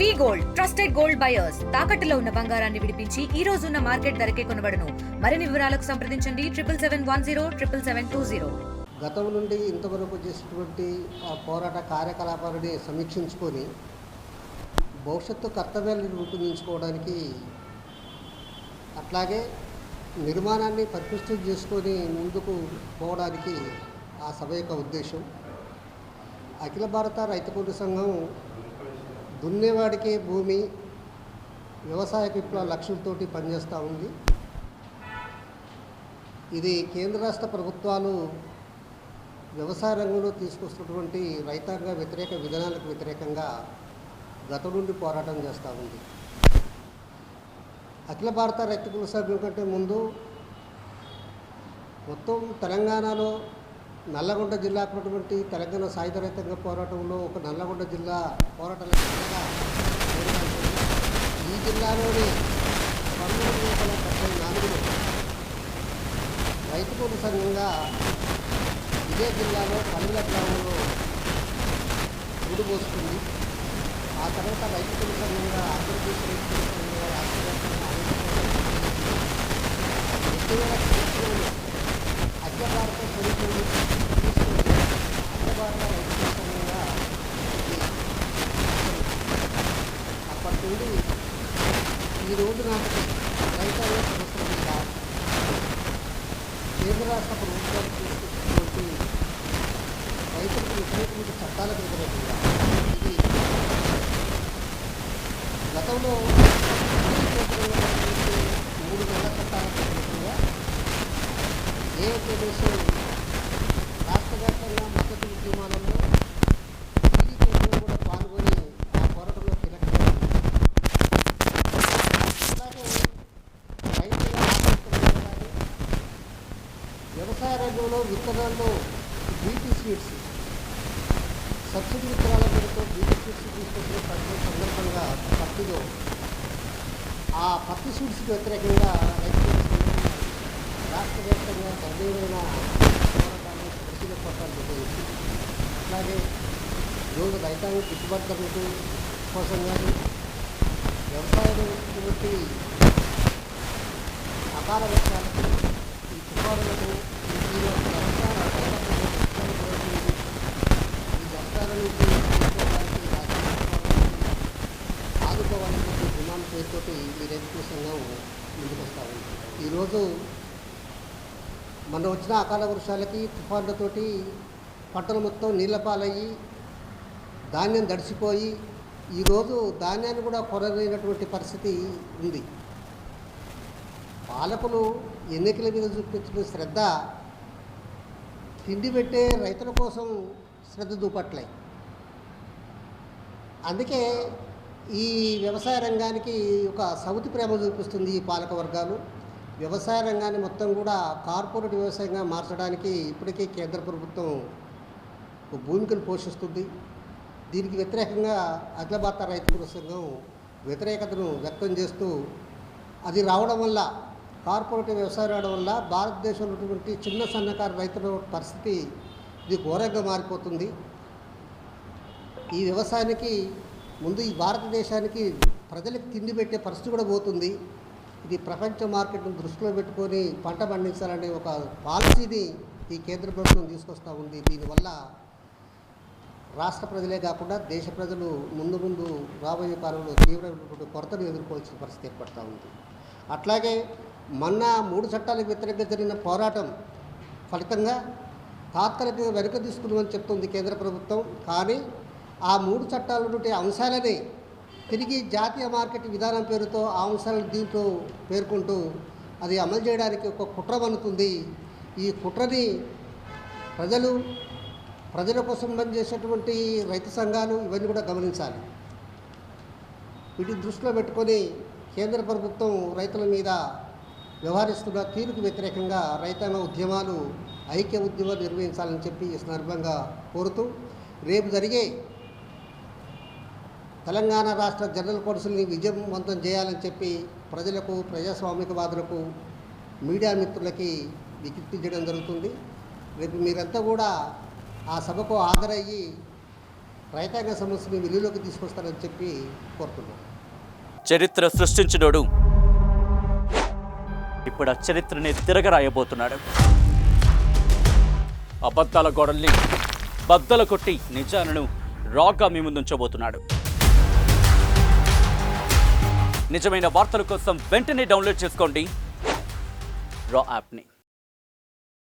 వి gold trusted gold buyers తాకట్టులో ఉన్న బంగారాన్ని విడిపించి ఈ రోజు ఉన్న మార్కెట్ ధరకే కొనబడును. మరిన్ని వివరాలకు సంప్రదించండి 7771077720. గతం నుండి ఇంతవరకు చేసినటువంటి పోరాట కార్యకలాపాలని సమీక్షించుకొని భవిష్యత్తు కర్తవ్యాలను రూపొందించుకోవడానికి, అట్లాగే నిర్మాణాన్ని పరిపుష్టం చేసుకొని ముందుకు పోవడానికి ఆ సభ యొక్క ఉద్దేశం. అఖిల భారత రైతు కూలి సంఘం దున్నేవాడికే భూమి వ్యవసాయ విప్లవ లక్ష్యంతోటి పనిచేస్తూ ఉంది. ఇది కేంద్ర రాష్ట్ర ప్రభుత్వాలు వ్యవసాయ రంగంలో తీసుకొస్తున్నటువంటి రైతాంగ వ్యతిరేక విధానాలకు వ్యతిరేకంగా గతం నుండి పోరాటం చేస్తూ ఉంది. అఖిల భారత రైతు కూలి సంఘం కంటే ముందు మొత్తం తెలంగాణలో నల్లగొండ జిల్లాకు ఉన్నటువంటి తెలంగాణ సాయుధ రైతాంగ పోరాటంలో ఒక నల్లగొండ జిల్లా పోరాటాల ఈ జిల్లాలోని 1974లో రైతు కూలి సంఘంగా ఇదే జిల్లాలో పల్లిల గ్రామంలో ఊడిపోస్తుంది. ఆ తర్వాత రైతు కూలి సంఘంగా ఆంధ్రప్రదేశ్ రైతు కూలి సంఘంగా రాష్ట్రవ్యాప్తంగా 2000 అఖిల భారత స్వరూపంలో తీసుకొని అఖిల భారత రైతు కూలి సంఘంగా అప్పటి నుండి ఈ రోజు నాటికి రైతాంగ సమస్యల మీద కేంద్ర రాష్ట్ర ప్రభుత్వాలు తీసుకొచ్చినటువంటి రైతులకు వ్యతిరేకమైన చట్టాలకు వ్యతిరేకంగా ఇది గతంలో 3 నెలల చట్టాలకు వ్యతిరేకంగా ఏఐకేఎస్ రాష్ట్ర వ్యాప్తంగా మద్దతు ఉద్యమాలలో టీడీపీ కూడా పాల్గొని ఆ పోరాటంలో కీలకంగా అలాగే రైతుల ఆత్మహత్యలు కానీ వ్యవసాయ రంగంలో విత్తనాల్లో బీటీ సీడ్స్ సబ్సిడీ విత్తనాల పేరుతో బీటీ సీడ్స్ తీసుకొచ్చిన సందర్భంగా పత్తిలో ఆ పత్తి సీడ్స్కి వ్యతిరేకంగా రైతుల రాష్ట్ర వ్యాప్తంగా గర్భమైన పోరాటాన్ని పరిశీలన పట్టాలు నిర్వహించింది. అట్లాగే ఈరోజు రైతాంగం గిట్టుబాటు ధరలకు కోసం కానీ వ్యవసాయంలో ఉన్నటువంటి అకాల వర్షాలకు ఈ తుఫానులకు ఈ నష్టాల నుంచి ఆదుకోవాలని చెప్పి డిమాండ్ పేరుతోటి ఈ రైతు కూలి సంఘం ముందుకు వస్తూ ఉంది. ఈరోజు మొన్న వచ్చిన అకాల వర్షాలకి తుఫాన్లతోటి పంటలు మొత్తం నీళ్ళ పాలయ్యి ధాన్యం దడిసిపోయి ఈరోజు ధాన్యాన్ని కూడా కొరలేనటువంటి పరిస్థితి ఉంది. పాలకులు ఎన్నికల మీద చూపించిన శ్రద్ధ తిండి పెట్టే రైతుల కోసం శ్రద్ధ చూపట్లే. అందుకే ఈ వ్యవసాయ రంగానికి ఒక సౌతి ప్రేమ చూపిస్తుంది ఈ పాలక వర్గాలు. వ్యవసాయ రంగాన్ని మొత్తం కూడా కార్పొరేట్ వ్యవసాయంగా మార్చడానికి ఇప్పటికే కేంద్ర ప్రభుత్వం భూమికను పోషిస్తుంది. దీనికి వ్యతిరేకంగా అఖిల భారత రైతు కూలి సంఘం వ్యతిరేకతను వ్యక్తం చేస్తూ, అది రావడం వల్ల కార్పొరేట్ వ్యవసాయం రావడం వల్ల భారతదేశంలో ఉన్నటువంటి చిన్న సన్నకారు రైతుల పరిస్థితి ఇది ఘోరంగా మారిపోతుంది. ఈ వ్యవసాయానికి ముందు ఈ భారతదేశానికి ప్రజలకు తిండి పెట్టే పరిస్థితి కూడా పోతుంది. ఇది ప్రపంచ మార్కెట్ను దృష్టిలో పెట్టుకొని పంట పండించాలనే ఒక పాలసీని ఈ కేంద్ర ప్రభుత్వం తీసుకొస్తూ ఉంది. దీనివల్ల రాష్ట్ర ప్రజలే కాకుండా దేశ ప్రజలు ముందు రాబోయే కాలంలో తీవ్రమైనటువంటి కొరతను ఎదుర్కోవాల్సిన పరిస్థితి ఏర్పడుతూ ఉంది. అట్లాగే మొన్న 3 చట్టాలకు వ్యతిరేకంగా జరిగిన పోరాటం ఫలితంగా తాత్కాలికంగా వెనుక తీసుకున్నామని చెప్తుంది కేంద్ర ప్రభుత్వం. కానీ ఆ 3 చట్టాల నుండి అంశాలని తిరిగి జాతీయ మార్కెట్ విధానం పేరుతో ఆ అంశాలను దీంట్లో పేర్కొంటూ అది అమలు చేయడానికి ఒక కుట్ర పన్నుతుంది. ఈ కుట్రని ప్రజల కోసం పనిచేసేటువంటి రైతు సంఘాలు ఇవన్నీ కూడా గమనించాలి. వీటిని దృష్టిలో పెట్టుకొని కేంద్ర ప్రభుత్వం రైతుల మీద వ్యవహరిస్తున్న తీరుకు వ్యతిరేకంగా రైతాంగ ఉద్యమాలు, ఐక్య ఉద్యమాలు నిర్వహించాలని చెప్పి ఈ సందర్భంగా కోరుతూ, రేపు జరిగే తెలంగాణ రాష్ట్ర జనరల్ కౌన్సిల్ని విజయవంతం చేయాలని చెప్పి ప్రజలకు, ప్రజాస్వామికవాదులకు, మీడియా మిత్రులకి విజ్ఞప్తి చేయడం జరుగుతుంది. రేపు మీరంతా కూడా ఆ సభకు హాజరయ్యి రైతాంగ సమస్యని వెలుగులోకి తీసుకొస్తారని చెప్పి కోరుతున్నాం. చరిత్ర సృష్టించినోడు ఇప్పుడు ఆ చరిత్రని తిరగరాయబోతున్నాడు. అబద్ధాల గోడల్ని బద్దలు కొట్టి నిజాలను రాగా మీ ముందుంచబోతున్నాడు. నిజమైన వార్తల కోసం వెంటనే డౌన్లోడ్ చేసుకోండి రా యాప్ని.